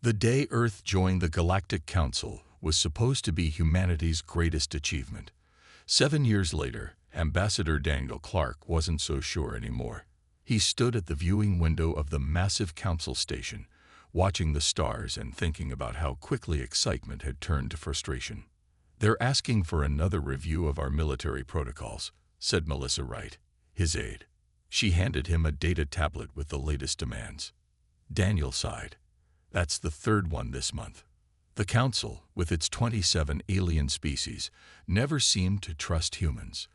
The day Earth joined the Galactic Council was supposed to be humanity's greatest achievement. 7 years later, Ambassador Daniel Clark wasn't so sure anymore. He stood at the viewing window of the massive council station, watching the stars and thinking about how quickly excitement had turned to frustration. "They're asking for another review of our military protocols," said Melissa Wright, his aide. She handed him a data tablet with the latest demands. Daniel sighed. "That's the third one this month." The Council, with its 27 alien species, never seemed to trust humans.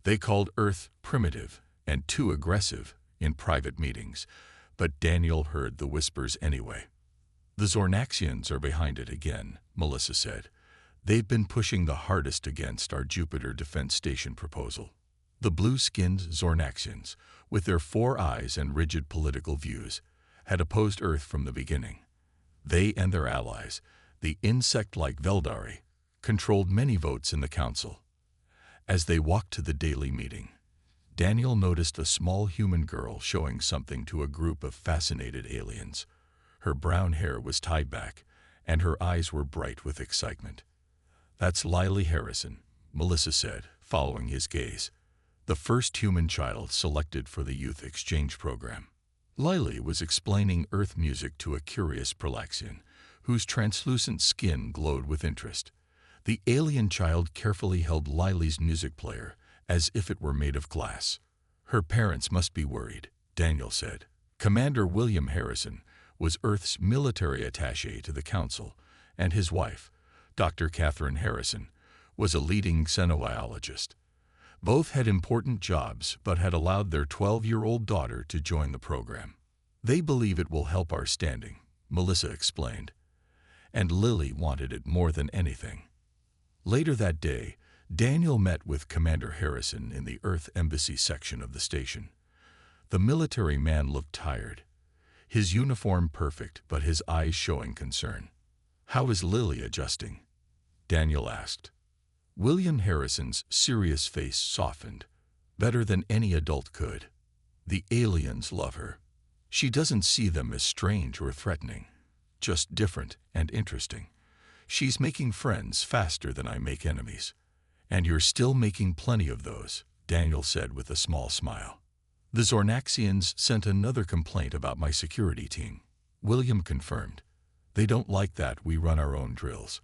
They called Earth primitive and too aggressive in private meetings, but Daniel heard the whispers anyway. "The Zornaxians are behind it again," Melissa said. "They've been pushing the hardest against our Jupiter Defense Station proposal." The blue-skinned Zornaxians, with their 4 eyes and rigid political views, had opposed Earth from the beginning. They and their allies, the insect-like Veldari, controlled many votes in the council. As they walked to the daily meeting, Daniel noticed a small human girl showing something to a group of fascinated aliens. Her brown hair was tied back, and her eyes were bright with excitement. "That's Lily Harrison," Melissa said, following his gaze. "The first human child selected for the youth exchange program." Lily was explaining Earth music to a curious Prelaxian, whose translucent skin glowed with interest. The alien child carefully held Lily's music player, as if it were made of glass. "Her parents must be worried," Daniel said. Commander William Harrison was Earth's military attaché to the Council, and his wife, Dr. Catherine Harrison, was a leading xenobiologist. Both had important jobs but had allowed their 12-year-old daughter to join the program. "They believe it will help our standing," Melissa explained. "And Lily wanted it more than anything." Later that day, Daniel met with Commander Harrison in the Earth Embassy section of the station. The military man looked tired, his uniform perfect but his eyes showing concern. "How is Lily adjusting?" Daniel asked. William Harrison's serious face softened. "Better than any adult could. The aliens love her. She doesn't see them as strange or threatening, just different and interesting. She's making friends faster than I make enemies." "And you're still making plenty of those," Daniel said with a small smile. "The Zornaxians sent another complaint about my security team," William confirmed. "They don't like that we run our own drills.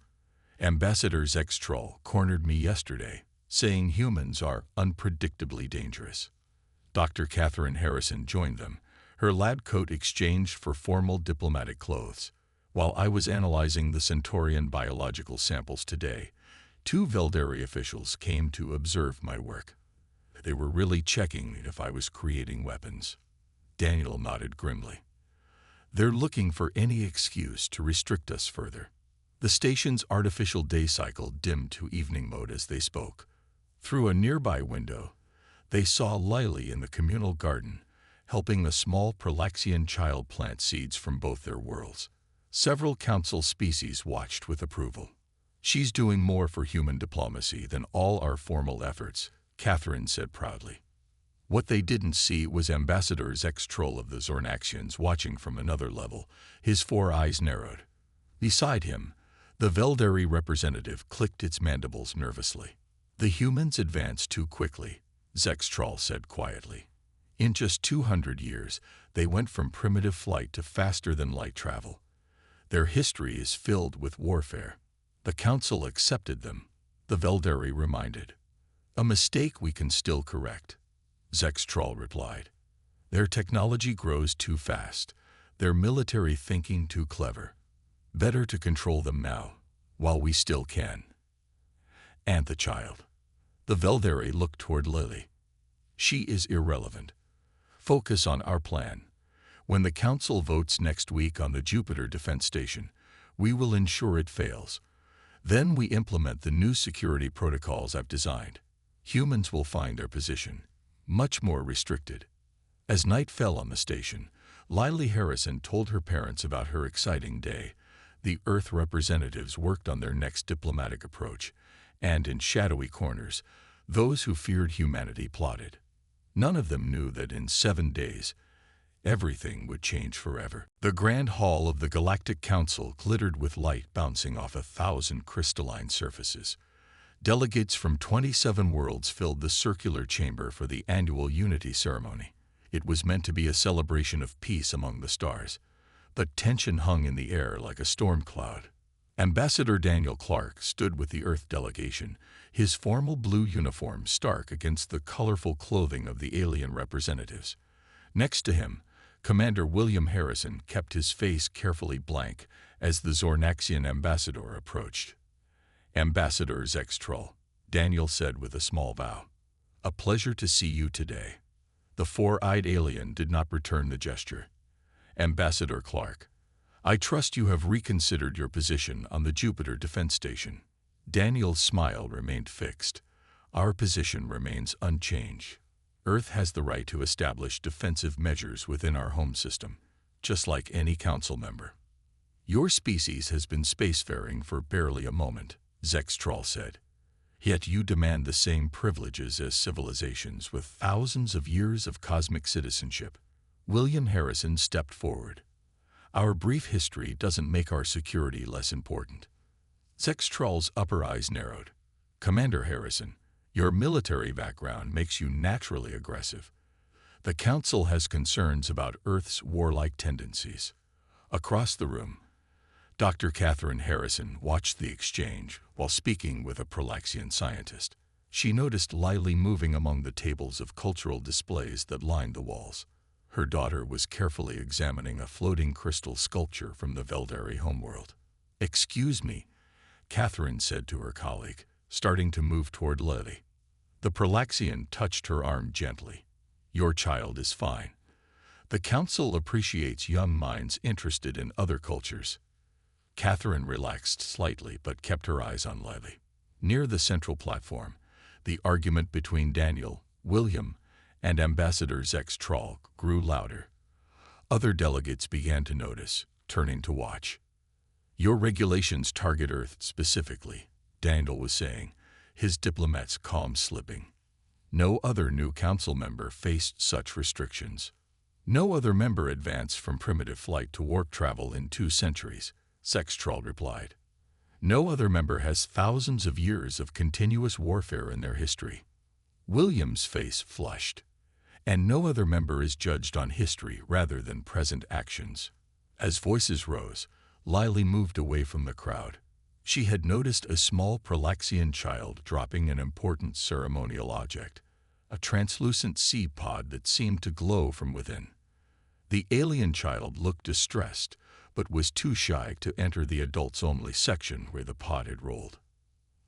Ambassador Zextroll cornered me yesterday, saying humans are unpredictably dangerous." Dr. Catherine Harrison joined them, her lab coat exchanged for formal diplomatic clothes. "While I was analyzing the Centaurian biological samples today, 2 Veldari officials came to observe my work. They were really checking if I was creating weapons." Daniel nodded grimly. "They're looking for any excuse to restrict us further." The station's artificial day cycle dimmed to evening mode as they spoke. Through a nearby window, they saw Lily in the communal garden, helping a small Prelaxian child plant seeds from both their worlds. Several council species watched with approval. "She's doing more for human diplomacy than all our formal efforts," Catherine said proudly. What they didn't see was Ambassador Zextroll of the Zornaxians watching from another level, his 4 eyes narrowed. Beside him, the Veldari representative clicked its mandibles nervously. "The humans advanced too quickly," Zextroll said quietly. "In just 200 years, they went from primitive flight to faster-than-light travel. Their history is filled with warfare. The Council accepted them," the Veldari reminded. "A mistake we can still correct," Zextroll replied. "Their technology grows too fast, their military thinking too clever. Better to control them now, while we still can." "And the child?" The Veldari looked toward Lily. "She is irrelevant. Focus on our plan. When the Council votes next week on the Jupiter Defense Station, we will ensure it fails. Then we implement the new security protocols I've designed. Humans will find their position much more restricted." As night fell on the station, Lily Harrison told her parents about her exciting day. The Earth representatives worked on their next diplomatic approach, and in shadowy corners, those who feared humanity plotted. None of them knew that in 7 days, everything would change forever. The Grand Hall of the Galactic Council glittered with light bouncing off 1,000 crystalline surfaces. Delegates from 27 worlds filled the circular chamber for the annual Unity Ceremony. It was meant to be a celebration of peace among the stars, but tension hung in the air like a storm cloud. Ambassador Daniel Clark stood with the Earth delegation, his formal blue uniform stark against the colorful clothing of the alien representatives. Next to him, Commander William Harrison kept his face carefully blank as the Zornaxian ambassador approached. "Ambassador Zextrol," Daniel said with a small bow. "A pleasure to see you today." The four-eyed alien did not return the gesture. "Ambassador Clark, I trust you have reconsidered your position on the Jupiter Defense Station." Daniel's smile remained fixed. "Our position remains unchanged. Earth has the right to establish defensive measures within our home system, just like any council member." "Your species has been spacefaring for barely a moment," Zextrol said. "Yet you demand the same privileges as civilizations with thousands of years of cosmic citizenship." William Harrison stepped forward. "Our brief history doesn't make our security less important." Zextrol's upper eyes narrowed. "Commander Harrison, your military background makes you naturally aggressive. The Council has concerns about Earth's warlike tendencies." Across the room, Dr. Catherine Harrison watched the exchange while speaking with a Prolaxian scientist. She noticed Lily moving among the tables of cultural displays that lined the walls. Her daughter was carefully examining a floating crystal sculpture from the Veldari homeworld. "Excuse me," Catherine said to her colleague, starting to move toward Lily. The Prolaxian touched her arm gently. "Your child is fine. The Council appreciates young minds interested in other cultures." Catherine relaxed slightly but kept her eyes on Lily. Near the central platform, the argument between Daniel, William, and Ambassador Zextrol grew louder. Other delegates began to notice, turning to watch. "Your regulations target Earth specifically," Daniel was saying, his diplomat's calm slipping. No other new council member faced such restrictions. "No other member advanced from primitive flight to warp travel in 2 centuries, Zextrol replied. "No other member has thousands of years of continuous warfare in their history." William's face flushed. "And no other member is judged on history rather than present actions." As voices rose, Lily moved away from the crowd. She had noticed a small Prolaxian child dropping an important ceremonial object, a translucent seed pod that seemed to glow from within. The alien child looked distressed, but was too shy to enter the adults-only section where the pod had rolled.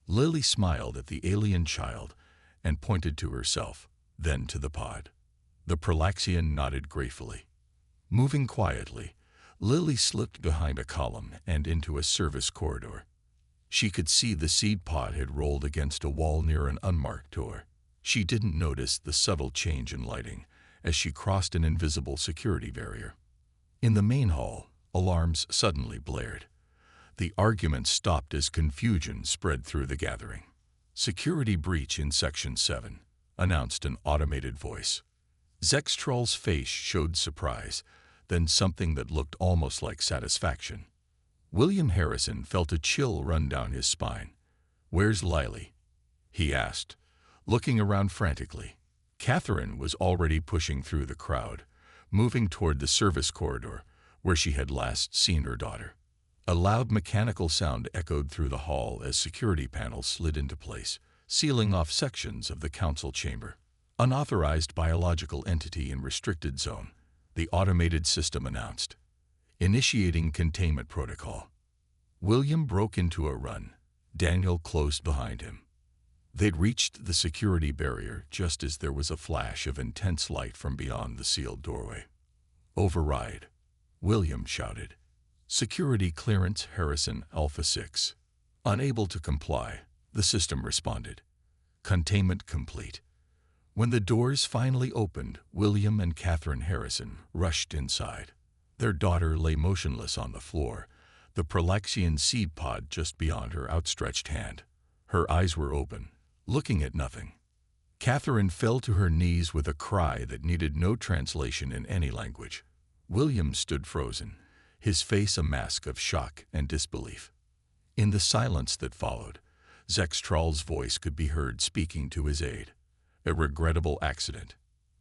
Lily smiled at the alien child and pointed to herself, then to the pod. The Prolaxian nodded gratefully. Moving quietly, Lily slipped behind a column and into a service corridor. She could see the seed pod had rolled against a wall near an unmarked door. She didn't notice the subtle change in lighting as she crossed an invisible security barrier. In the main hall, alarms suddenly blared. The argument stopped as confusion spread through the gathering. "Security breach in Section 7, announced an automated voice. Zextrol's face showed surprise, then something that looked almost like satisfaction. William Harrison felt a chill run down his spine. "Where's Lily?" he asked, looking around frantically. Catherine was already pushing through the crowd, moving toward the service corridor, where she had last seen her daughter. A loud mechanical sound echoed through the hall as security panels slid into place, sealing off sections of the council chamber. "Unauthorized biological entity in restricted zone," the automated system announced. "Initiating containment protocol." William broke into a run. Daniel closed behind him. They'd reached the security barrier just as there was a flash of intense light from beyond the sealed doorway. "Override," William shouted. "Security clearance Harrison Alpha 6. Unable to comply," the system responded. "Containment complete." When the doors finally opened, William and Catherine Harrison rushed inside. Their daughter lay motionless on the floor, the Prolaxian seed pod just beyond her outstretched hand. Her eyes were open, looking at nothing. Catherine fell to her knees with a cry that needed no translation in any language. William stood frozen, his face a mask of shock and disbelief. In the silence that followed, Zextral's voice could be heard speaking to his aide. A regrettable accident.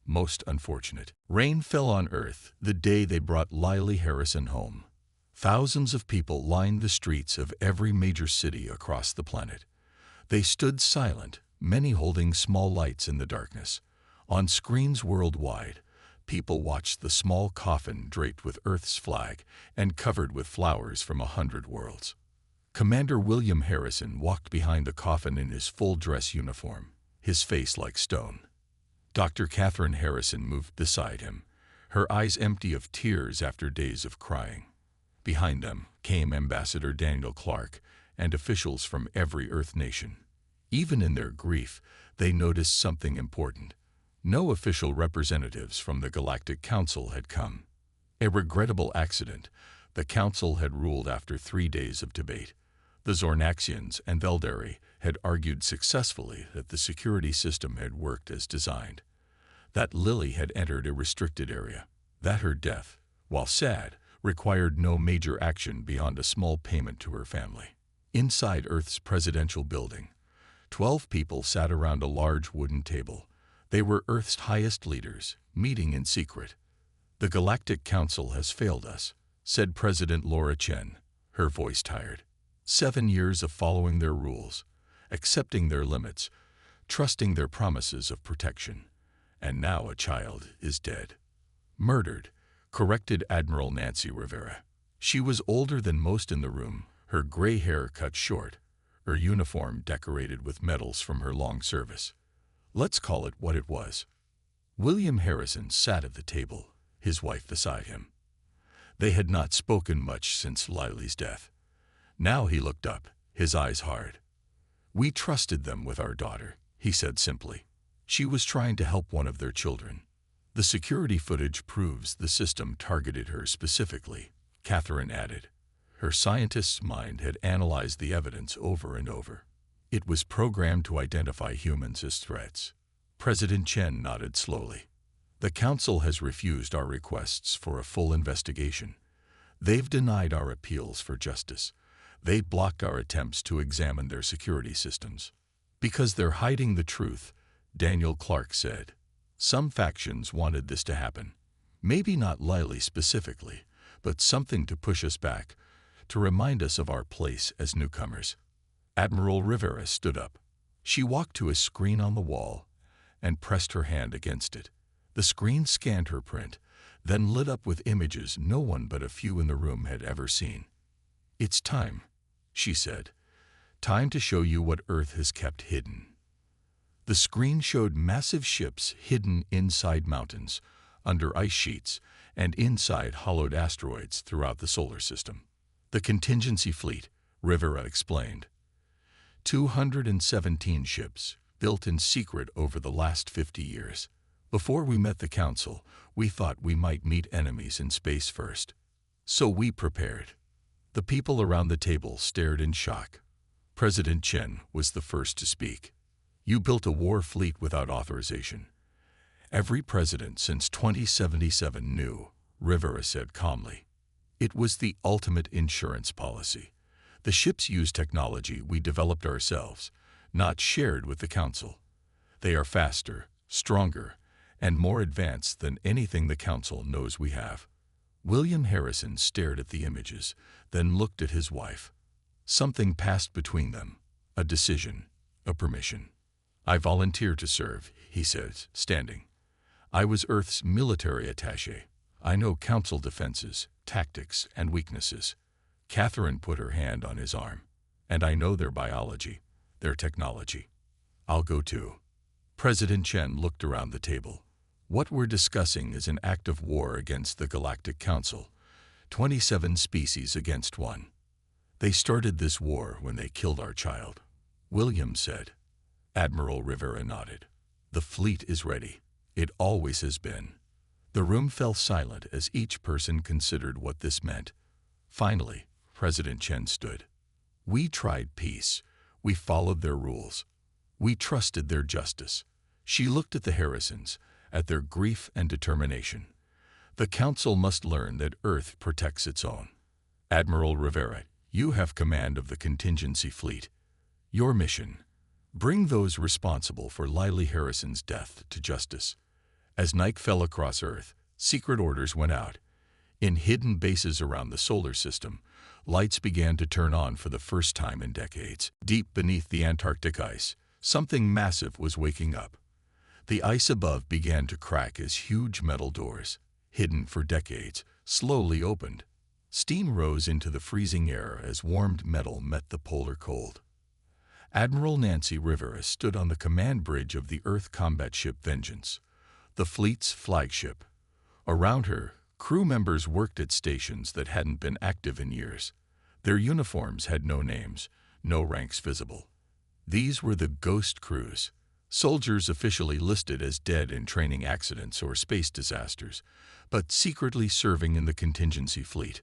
Most unfortunate. Rain fell on Earth the day they brought Lily Harrison home. Thousands of people lined the streets of every major city across the planet. They stood silent, many holding small lights in the darkness. On screens worldwide, people watched the small coffin draped with Earth's flag and covered with flowers from 100 worlds. Commander William Harrison walked behind the coffin in his full dress uniform, his face like stone. Dr. Catherine Harrison moved beside him, her eyes empty of tears after days of crying. Behind them came Ambassador Daniel Clark and officials from every Earth nation. Even in their grief, they noticed something important. No official representatives from the Galactic Council had come. A regrettable accident, the Council had ruled after 3 days of debate. The Zornaxians and Veldari had argued successfully that the security system had worked as designed, that Lily had entered a restricted area, that her death, while sad, required no major action beyond a small payment to her family. Inside Earth's presidential building, 12 people sat around a large wooden table. They were Earth's highest leaders, meeting in secret. "The Galactic Council has failed us," said President Laura Chen, her voice tired. 7 years of following their rules, accepting their limits, trusting their promises of protection. And now a child is dead. "Murdered," corrected Admiral Nancy Rivera. She was older than most in the room, her gray hair cut short, her uniform decorated with medals from her long service. Let's call it what it was. William Harrison sat at the table, his wife beside him. They had not spoken much since Lily's death. Now he looked up, his eyes hard. "We trusted them with our daughter," he said simply. "She was trying to help one of their children. The security footage proves the system targeted her specifically," Catherine added. Her scientist's mind had analyzed the evidence over and over. It was programmed to identify humans as threats. President Chen nodded slowly. "The Council has refused our requests for a full investigation. They've denied our appeals for justice. They blocked our attempts to examine their security systems. Because they're hiding the truth," Daniel Clark said. "Some factions wanted this to happen. Maybe not Lily specifically, but something to push us back, to remind us of our place as newcomers." Admiral Rivera stood up. She walked to a screen on the wall and pressed her hand against it. The screen scanned her print, then lit up with images no one but a few in the room had ever seen. "It's time," she said. "Time to show you what Earth has kept hidden." The screen showed massive ships hidden inside mountains, under ice sheets, and inside hollowed asteroids throughout the solar system. "The contingency fleet," Rivera explained. 217 ships, built in secret over the last 50 years. Before we met the Council, we thought we might meet enemies in space first. So we prepared. The people around the table stared in shock. President Chen was the first to speak. "You built a war fleet without authorization. Every president since 2077 knew," Rivera said calmly. "It was the ultimate insurance policy. The ships use technology we developed ourselves, not shared with the Council. They are faster, stronger, and more advanced than anything the Council knows we have." William Harrison stared at the images, then looked at his wife. Something passed between them, a decision, a permission. "I volunteer to serve," he said, standing. "I was Earth's military attaché. I know Council defenses, tactics, and weaknesses." Catherine put her hand on his arm. "And I know their biology, their technology. I'll go too." President Chen looked around the table. "What we're discussing is an act of war against the Galactic Council, 27 species against one. They started this war when they killed our child," William said. Admiral Rivera nodded. "The fleet is ready. It always has been." The room fell silent as each person considered what this meant. Finally, President Chen stood. "We tried peace. We followed their rules. We trusted their justice." She looked at the Harrisons, at their grief and determination. The Council must learn that Earth protects its own. Admiral Rivera, you have command of the contingency fleet. Your mission: bring those responsible for Lily Harrison's death to justice. As night fell across Earth, secret orders went out. In hidden bases around the solar system, lights began to turn on for the first time in decades. Deep beneath the Antarctic ice, something massive was waking up. The ice above began to crack as huge metal doors, hidden for decades, slowly opened. Steam rose into the freezing air as warmed metal met the polar cold. Admiral Nancy Rivera stood on the command bridge of the Earth combat ship Vengeance, the fleet's flagship. Around her, crew members worked at stations that hadn't been active in years. Their uniforms had no names, no ranks visible. These were the ghost crews, soldiers officially listed as dead in training accidents or space disasters, but secretly serving in the contingency fleet.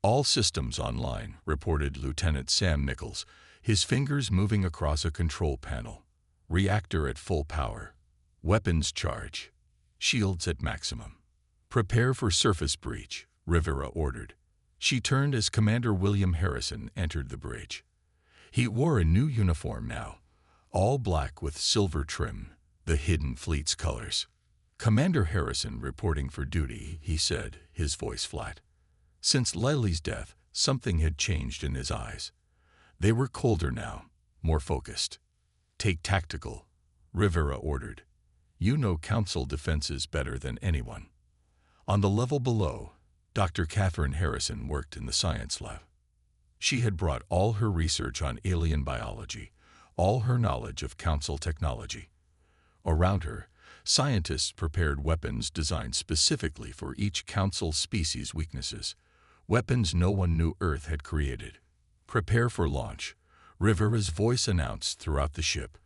All systems online, reported Lieutenant Sam Nichols, his fingers moving across a control panel. Reactor at full power. Weapons charge. Shields at maximum. Prepare for surface breach, Rivera ordered. She turned as Commander William Harrison entered the bridge. He wore a new uniform now, all black with silver trim, the hidden fleet's colors. Commander Harrison reporting for duty, he said, his voice flat. Since Lily's death, something had changed in his eyes. They were colder now, more focused. Take tactical, Rivera ordered. You know Council defenses better than anyone. On the level below, Dr. Catherine Harrison worked in the science lab. She had brought all her research on alien biology, all her knowledge of Council technology. Around her, scientists prepared weapons designed specifically for each Council species' weaknesses, weapons no one knew Earth had created. Prepare for launch, Rivera's voice announced throughout the ship.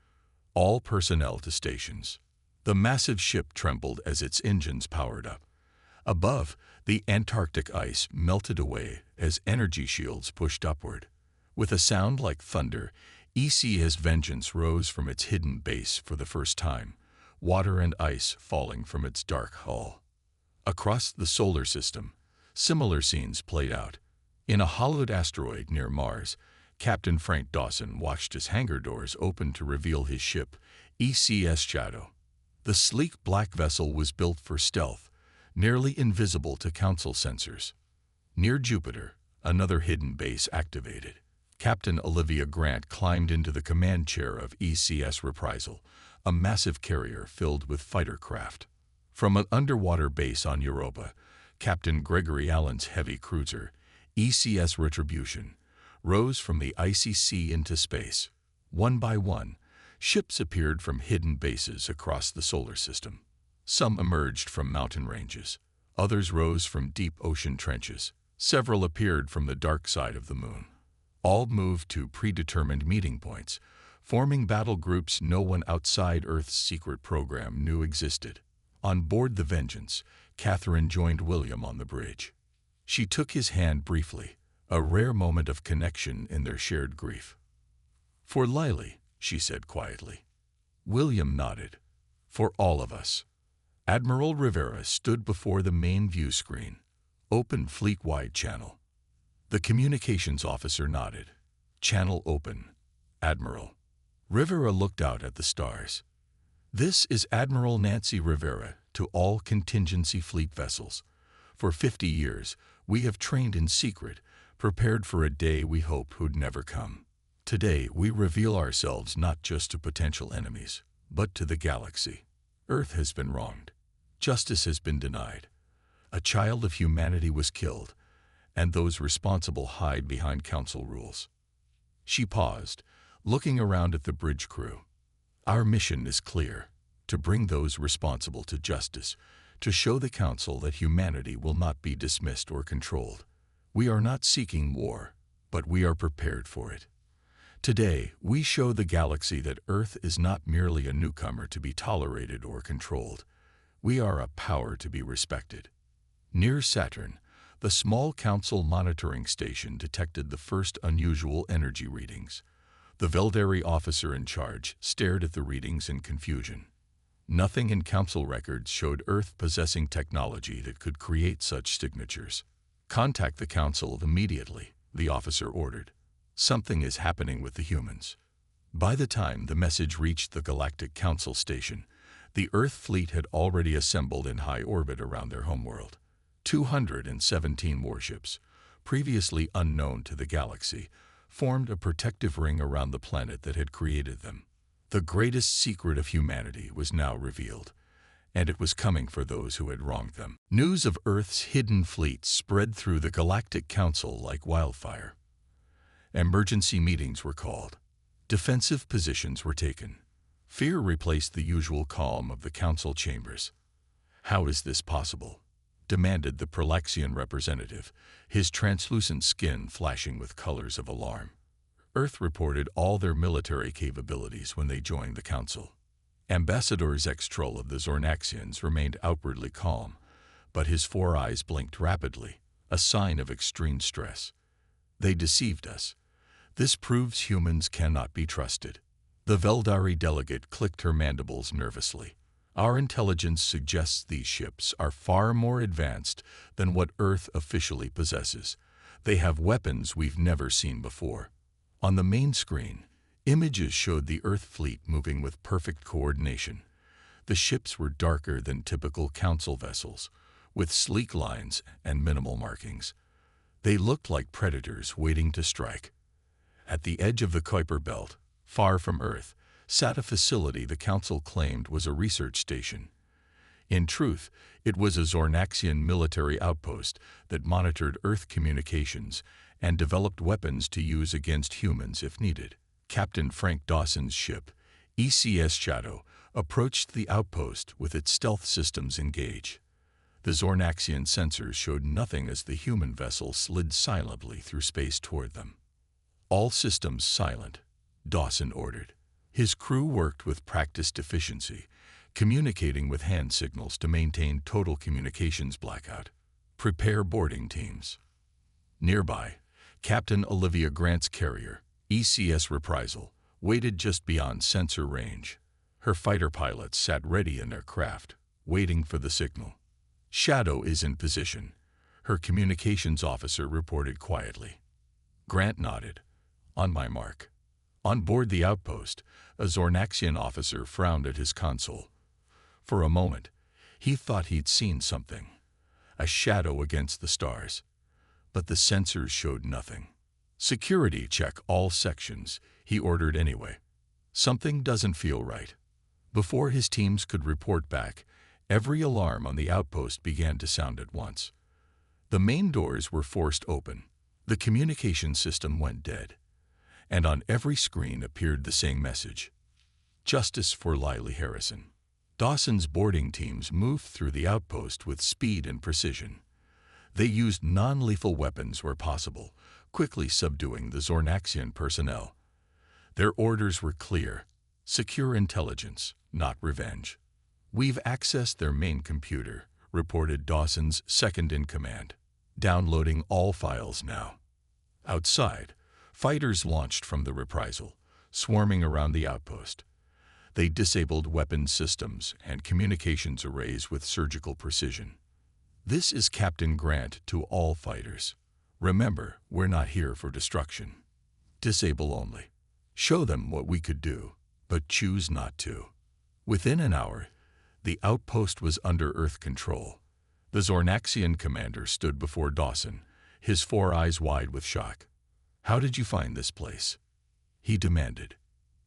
All personnel to stations. The massive ship trembled as its engines powered up. Above, the Antarctic ice melted away as energy shields pushed upward. With a sound like thunder, HFY Vengeance rose from its hidden base for the first time, water and ice falling from its dark hull. Across the solar system, similar scenes played out. In a hollowed asteroid near Mars, Captain Frank Dawson watched his hangar doors open to reveal his ship, HCS Shadow. The sleek black vessel was built for stealth, nearly invisible to Council sensors. Near Jupiter, another hidden base activated. Captain Olivia Grant climbed into the command chair of HCS Reprisal, a massive carrier filled with fighter craft. From an underwater base on Europa, Captain Gregory Allen's heavy cruiser, HCS Retribution, rose from the icy sea into space. One by one, ships appeared from hidden bases across the solar system. Some emerged from mountain ranges. Others rose from deep ocean trenches. Several appeared from the dark side of the moon. All moved to predetermined meeting points, forming battle groups no one outside Earth's secret program knew existed. On board the Vengeance, Catherine joined William on the bridge. She took his hand briefly, a rare moment of connection in their shared grief. For Lily, she said quietly. William nodded. For all of us. Admiral Rivera stood before the main view screen. Open fleet-wide channel. The communications officer nodded. Channel open. Admiral. Rivera looked out at the stars. This is Admiral Nancy Rivera to all contingency fleet vessels. For 50 years, we have trained in secret, prepared for a day we hoped would never come. Today, we reveal ourselves not just to potential enemies, but to the galaxy. Earth has been wronged. Justice has been denied. A child of humanity was killed, and those responsible hide behind Council rules. She paused, looking around at the bridge crew. Our mission is clear, to bring those responsible to justice, to show the Council that humanity will not be dismissed or controlled. We are not seeking war, but we are prepared for it. Today, we show the galaxy that Earth is not merely a newcomer to be tolerated or controlled. We are a power to be respected. Near Saturn, the small Council monitoring station detected the first unusual energy readings. The Velderi officer in charge stared at the readings in confusion. Nothing in Council records showed Earth possessing technology that could create such signatures. "Contact the Council immediately," the officer ordered. "Something is happening with the humans." By the time the message reached the Galactic Council station, the Earth fleet had already assembled in high orbit around their homeworld. 217 warships, previously unknown to the galaxy, formed a protective ring around the planet that had created them. The greatest secret of humanity was now revealed, and it was coming for those who had wronged them. News of Earth's hidden fleet spread through the Galactic Council like wildfire. Emergency meetings were called. Defensive positions were taken. Fear replaced the usual calm of the council chambers. "How is this possible?" demanded the Prelaxian representative, his translucent skin flashing with colors of alarm. Earth reported all their military capabilities when they joined the council. Ambassador Zextrol of the Zornaxians remained outwardly calm, but his 4 eyes blinked rapidly, a sign of extreme stress. "They deceived us. This proves humans cannot be trusted." The Veldari delegate clicked her mandibles nervously. "Our intelligence suggests these ships are far more advanced than what Earth officially possesses. They have weapons we've never seen before." On the main screen, images showed the Earth fleet moving with perfect coordination. The ships were darker than typical council vessels, with sleek lines and minimal markings. They looked like predators waiting to strike. At the edge of the Kuiper Belt, far from Earth, sat a facility the Council claimed was a research station. In truth, it was a Zornaxian military outpost that monitored Earth communications and developed weapons to use against humans if needed. Captain Frank Dawson's ship, ECS Shadow, approached the outpost with its stealth systems engaged. The Zornaxian sensors showed nothing as the human vessel slid silently through space toward them. "All systems silent," Dawson ordered. His crew worked with practiced efficiency, communicating with hand signals to maintain total communications blackout. "Prepare boarding teams." Nearby, Captain Olivia Grant's carrier, ECS Reprisal, waited just beyond sensor range. Her fighter pilots sat ready in their craft, waiting for the signal. "Shadow is in position," her communications officer reported quietly. Grant nodded. "On my mark." On board the outpost, a Zornaxian officer frowned at his console. For a moment, he thought he'd seen something, a shadow against the stars. But the sensors showed nothing. "Security check all sections," he ordered anyway. "Something doesn't feel right." Before his teams could report back, every alarm on the outpost began to sound at once. The main doors were forced open. The communication system went dead. And on every screen appeared the same message: "Justice for Lily Harrison." Dawson's boarding teams moved through the outpost with speed and precision. They used non-lethal weapons where possible, quickly subduing the Zornaxian personnel. Their orders were clear: secure intelligence, not revenge. "We've accessed their main computer," reported Dawson's second-in-command. "Downloading all files now." Outside, fighters launched from the Reprisal, swarming around the outpost. They disabled weapons systems and communications arrays with surgical precision. "This is Captain Grant to all fighters. Remember, we're not here for destruction. Disable only. Show them what we could do, but choose not to." Within an hour, the outpost was under Earth control. The Zornaxian commander stood before Dawson, his 4 eyes wide with shock. "How did you find this place?" he demanded.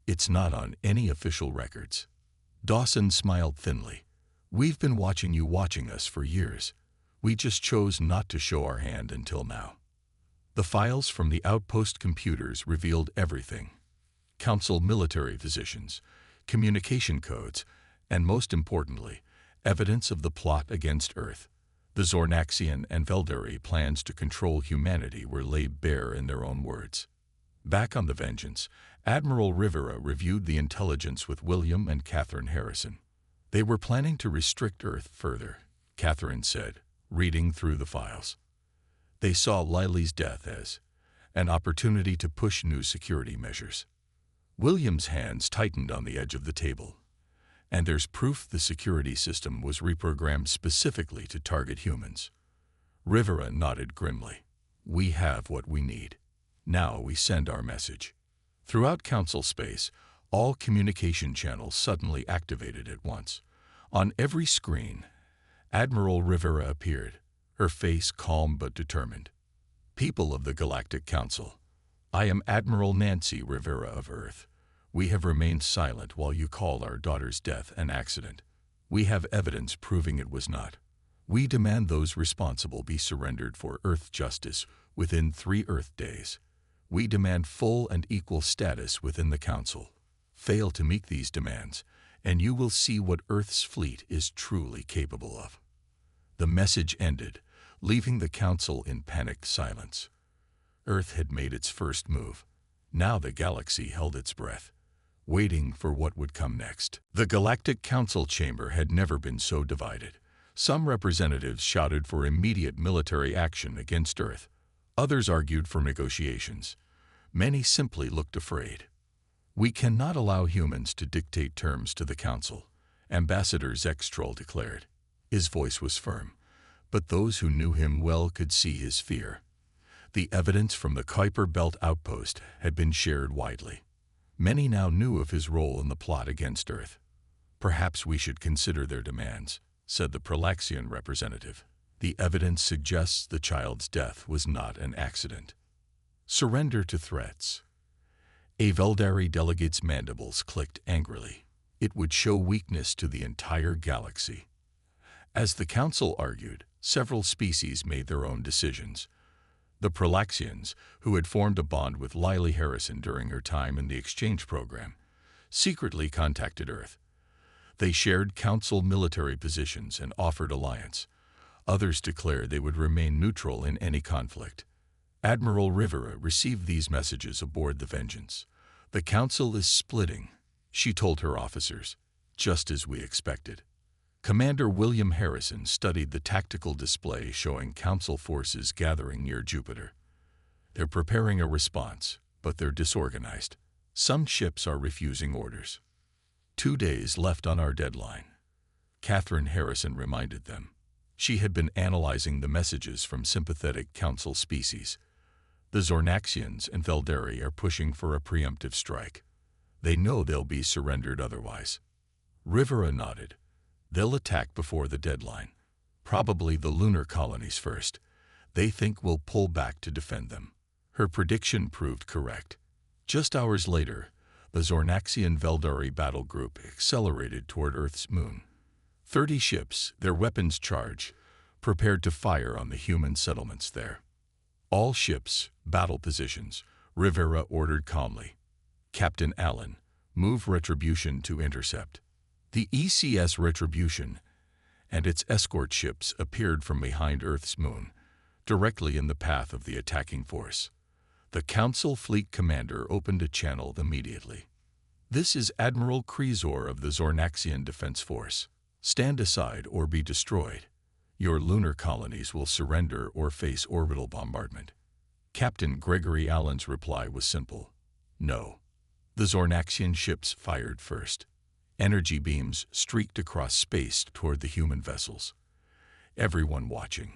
"It's not on any official records." Dawson smiled thinly. "We've been watching you watching us for years. We just chose not to show our hand until now." The files from the outpost computers revealed everything: Council military positions, communication codes, and most importantly, evidence of the plot against Earth. The Zornaxian and Veldari plans to control humanity were laid bare in their own words. Back on the Vengeance, Admiral Rivera reviewed the intelligence with William and Catherine Harrison. "They were planning to restrict Earth further," Catherine said, reading through the files. "They saw Lily's death as an opportunity to push new security measures." William's hands tightened on the edge of the table. And there's proof the security system was reprogrammed specifically to target humans. Rivera nodded grimly. We have what we need. Now we send our message. Throughout Council space, all communication channels suddenly activated at once. On every screen, Admiral Rivera appeared, her face calm but determined. People of the Galactic Council, I am Admiral Nancy Rivera of Earth. We have remained silent while you called our daughter's death an accident. We have evidence proving it was not. We demand those responsible be surrendered for Earth justice within 3 Earth days. We demand full and equal status within the Council. Fail to meet these demands, and you will see what Earth's fleet is truly capable of. The message ended, leaving the Council in panicked silence. Earth had made its first move. Now the galaxy held its breath, waiting for what would come next. The Galactic Council chamber had never been so divided. Some representatives shouted for immediate military action against Earth. Others argued for negotiations. Many simply looked afraid. We cannot allow humans to dictate terms to the Council, Ambassador Zextrol declared. His voice was firm, but those who knew him well could see his fear. The evidence from the Kuiper Belt outpost had been shared widely. Many now knew of his role in the plot against Earth. Perhaps we should consider their demands, said the Pralaxian representative. The evidence suggests the child's death was not an accident. Surrender to threats. A Veldari delegate's mandibles clicked angrily. It would show weakness to the entire galaxy. As the Council argued, several species made their own decisions. The Pralaxians, who had formed a bond with Lily Harrison during her time in the exchange program, secretly contacted Earth. They shared Council military positions and offered alliance. Others declared they would remain neutral in any conflict. Admiral Rivera received these messages aboard the Vengeance. The Council is splitting, she told her officers, just as we expected. Commander William Harrison studied the tactical display showing Council forces gathering near Jupiter. They're preparing a response, but they're disorganized. Some ships are refusing orders. 2 days left on our deadline. Catherine Harrison reminded them. She had been analyzing the messages from sympathetic Council species. The Zornaxians and Veldari are pushing for a preemptive strike. They know they'll be surrendered otherwise. Rivera nodded. They'll attack before the deadline. Probably the lunar colonies first. They think we'll pull back to defend them. Her prediction proved correct. Just hours later, the Zornaxian-Veldari battle group accelerated toward Earth's moon. 30 ships, their weapons charged, prepared to fire on the human settlements there. All ships, battle positions, Rivera ordered calmly. Captain Allen, move Retribution to intercept. The ECS Retribution and its escort ships appeared from behind Earth's moon, directly in the path of the attacking force. The Council Fleet Commander opened a channel immediately. This is Admiral Krezor of the Zornaxian Defense Force. Stand aside or be destroyed. Your lunar colonies will surrender or face orbital bombardment. Captain Gregory Allen's reply was simple. No. The Zornaxian ships fired first. Energy beams streaked across space toward the human vessels. Everyone watching,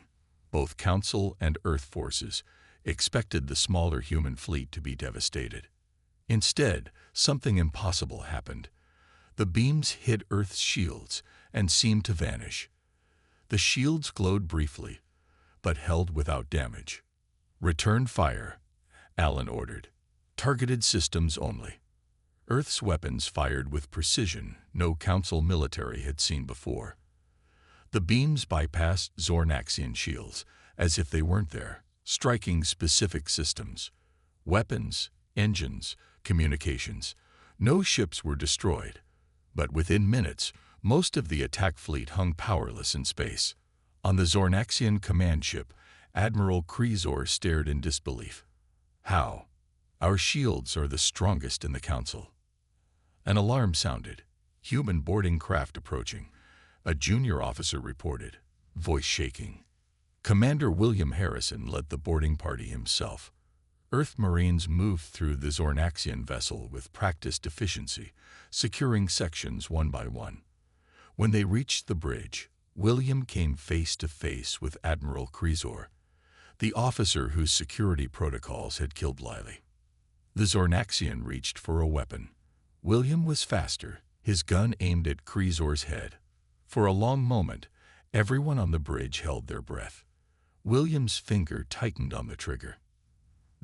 both Council and Earth forces, expected the smaller human fleet to be devastated. Instead, something impossible happened. The beams hit Earth's shields and seemed to vanish. The shields glowed briefly, but held without damage. Return fire, Allen ordered. Targeted systems only. Earth's weapons fired with precision no Council military had seen before. The beams bypassed Zornaxian shields as if they weren't there, striking specific systems. Weapons, engines, communications. No ships were destroyed, but within minutes, most of the attack fleet hung powerless in space. On the Zornaxian command ship, Admiral Krezor stared in disbelief. How? Our shields are the strongest in the Council. An alarm sounded. Human boarding craft approaching. A junior officer reported, voice shaking. Commander William Harrison led the boarding party himself. Earth Marines moved through the Zornaxian vessel with practiced efficiency, securing sections one by one. When they reached the bridge, William came face to face with Admiral Krizor, the officer whose security protocols had killed Lily. The Zornaxian reached for a weapon. William was faster, his gun aimed at Krizor's head. For a long moment, everyone on the bridge held their breath. William's finger tightened on the trigger.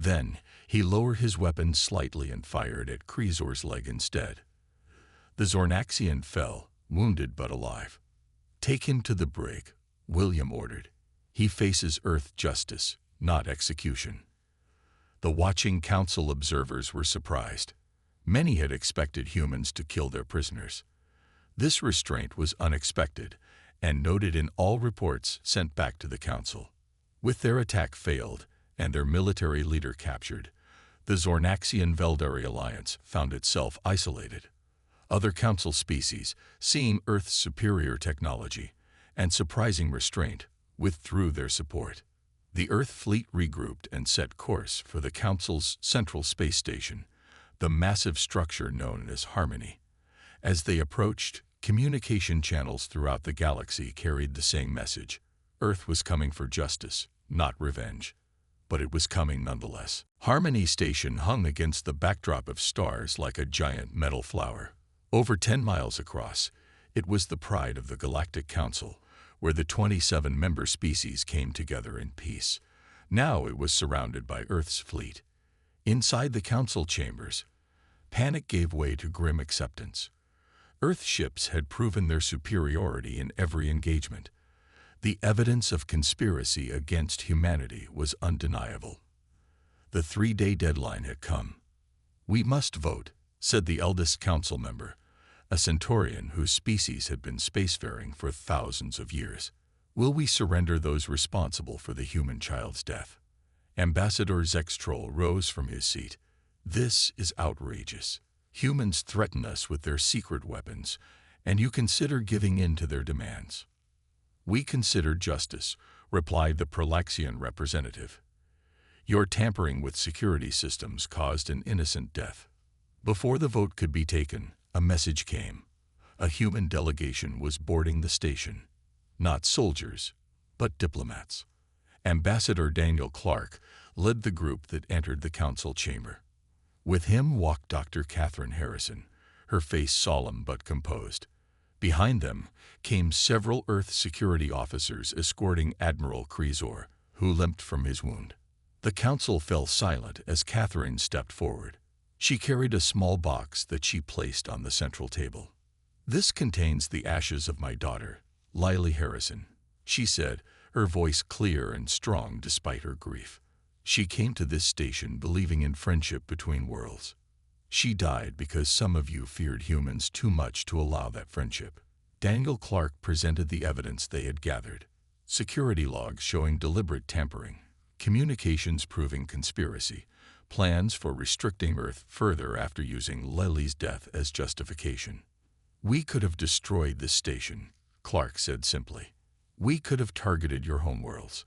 Then, he lowered his weapon slightly and fired at Krizor's leg instead. The Zornaxian fell, wounded but alive. "Take him to the brig," William ordered. "He faces Earth justice, not execution." The watching council observers were surprised. Many had expected humans to kill their prisoners. This restraint was unexpected and noted in all reports sent back to the council. With their attack failed and their military leader captured, the Zornaxian-Veldari alliance found itself isolated. Other council species, seeing Earth's superior technology and surprising restraint, withdrew their support. The Earth fleet regrouped and set course for the Council's central space station, the massive structure known as Harmony. As they approached, communication channels throughout the galaxy carried the same message. Earth was coming for justice, not revenge. But it was coming nonetheless. Harmony Station hung against the backdrop of stars like a giant metal flower. Over 10 miles across, it was the pride of the Galactic Council, where the 27 member species came together in peace. Now it was surrounded by Earth's fleet. Inside the council chambers, panic gave way to grim acceptance. Earth ships had proven their superiority in every engagement. The evidence of conspiracy against humanity was undeniable. The 3-day deadline had come. "We must vote," said the eldest council member, a Centaurian whose species had been spacefaring for thousands of years. "Will we surrender those responsible for the human child's death?" Ambassador Zextrol rose from his seat. "This is outrageous. Humans threaten us with their secret weapons, and you consider giving in to their demands." "We consider justice," replied the Prolaxian representative. "Your tampering with security systems caused an innocent death." Before the vote could be taken, a message came. A human delegation was boarding the station. Not soldiers, but diplomats. Ambassador Daniel Clark led the group that entered the council chamber. With him walked Dr. Catherine Harrison, her face solemn but composed. Behind them came several Earth security officers escorting Admiral Krizor, who limped from his wound. The council fell silent as Catherine stepped forward. She carried a small box that she placed on the central table. "This contains the ashes of my daughter, Lily Harrison," she said, her voice clear and strong despite her grief. "She came to this station believing in friendship between worlds. She died because some of you feared humans too much to allow that friendship." Daniel Clark presented the evidence they had gathered. Security logs showing deliberate tampering, communications proving conspiracy, plans for restricting Earth further after using Lily's death as justification. "We could have destroyed this station," Clark said simply. "We could have targeted your homeworlds.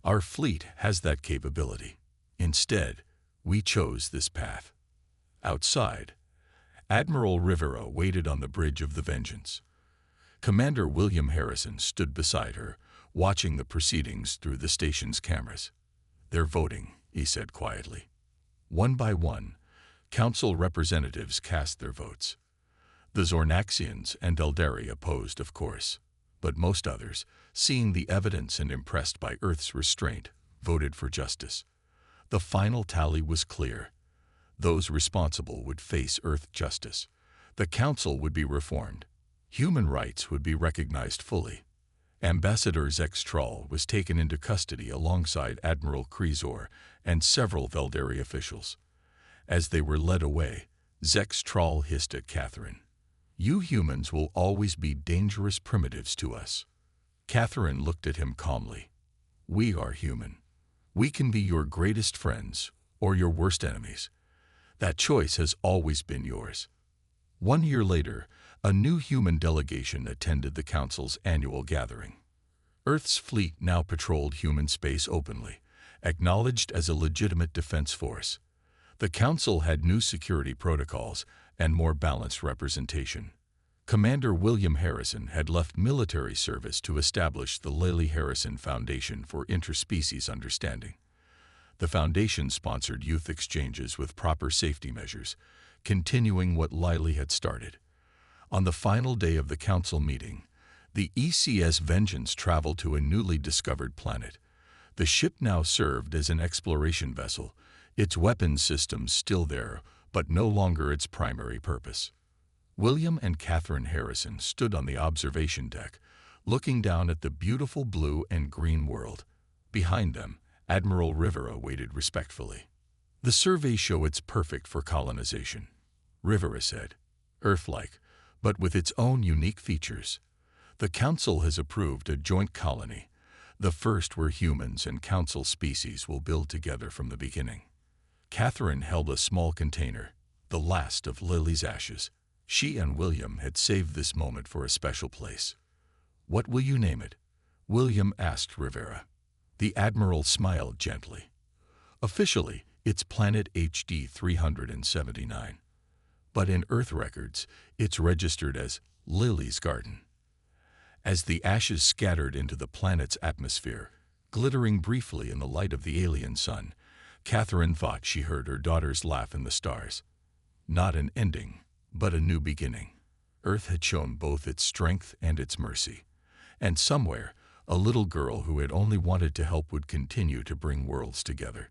Our fleet has that capability. Instead, we chose this path." Outside, Admiral Rivera waited on the bridge of the Vengeance. Commander William Harrison stood beside her, watching the proceedings through the station's cameras. "They're voting," he said quietly. One by one, council representatives cast their votes. The Zornaxians and Eldari opposed, of course, but most others, seeing the evidence and impressed by Earth's restraint, voted for justice. The final tally was clear. Those responsible would face Earth justice. The council would be reformed. Human rights would be recognized fully. Ambassador Zextrol was taken into custody alongside Admiral Krizor and several Veldari officials. As they were led away, Zextrol hissed at Catherine. "You humans will always be dangerous primitives to us." Catherine looked at him calmly. "We are human. We can be your greatest friends or your worst enemies. That choice has always been yours." 1 year later, a new human delegation attended the Council's annual gathering. Earth's fleet now patrolled human space openly, acknowledged as a legitimate defense force. The Council had new security protocols and more balanced representation. Commander William Harrison had left military service to establish the Lily Harrison Foundation for Interspecies Understanding. The foundation sponsored youth exchanges with proper safety measures, continuing what Lily had started. On the final day of the Council meeting, the ECS Vengeance traveled to a newly discovered planet. The ship now served as an exploration vessel, its weapons systems still there, but no longer its primary purpose. William and Catherine Harrison stood on the observation deck, looking down at the beautiful blue and green world. Behind them, Admiral Rivera waited respectfully. "The surveys show it's perfect for colonization," Rivera said. "Earth-like, but with its own unique features. The Council has approved a joint colony, the first where humans and Council species will build together from the beginning." Catherine held a small container, the last of Lily's ashes. She and William had saved this moment for a special place. "What will you name it?" William asked Rivera. The Admiral smiled gently. "Officially, it's Planet HD 379. But in Earth records, it's registered as Lily's Garden." As the ashes scattered into the planet's atmosphere, glittering briefly in the light of the alien sun, Catherine thought she heard her daughter's laugh in the stars. Not an ending, but a new beginning. Earth had shown both its strength and its mercy. And somewhere, a little girl who had only wanted to help would continue to bring worlds together.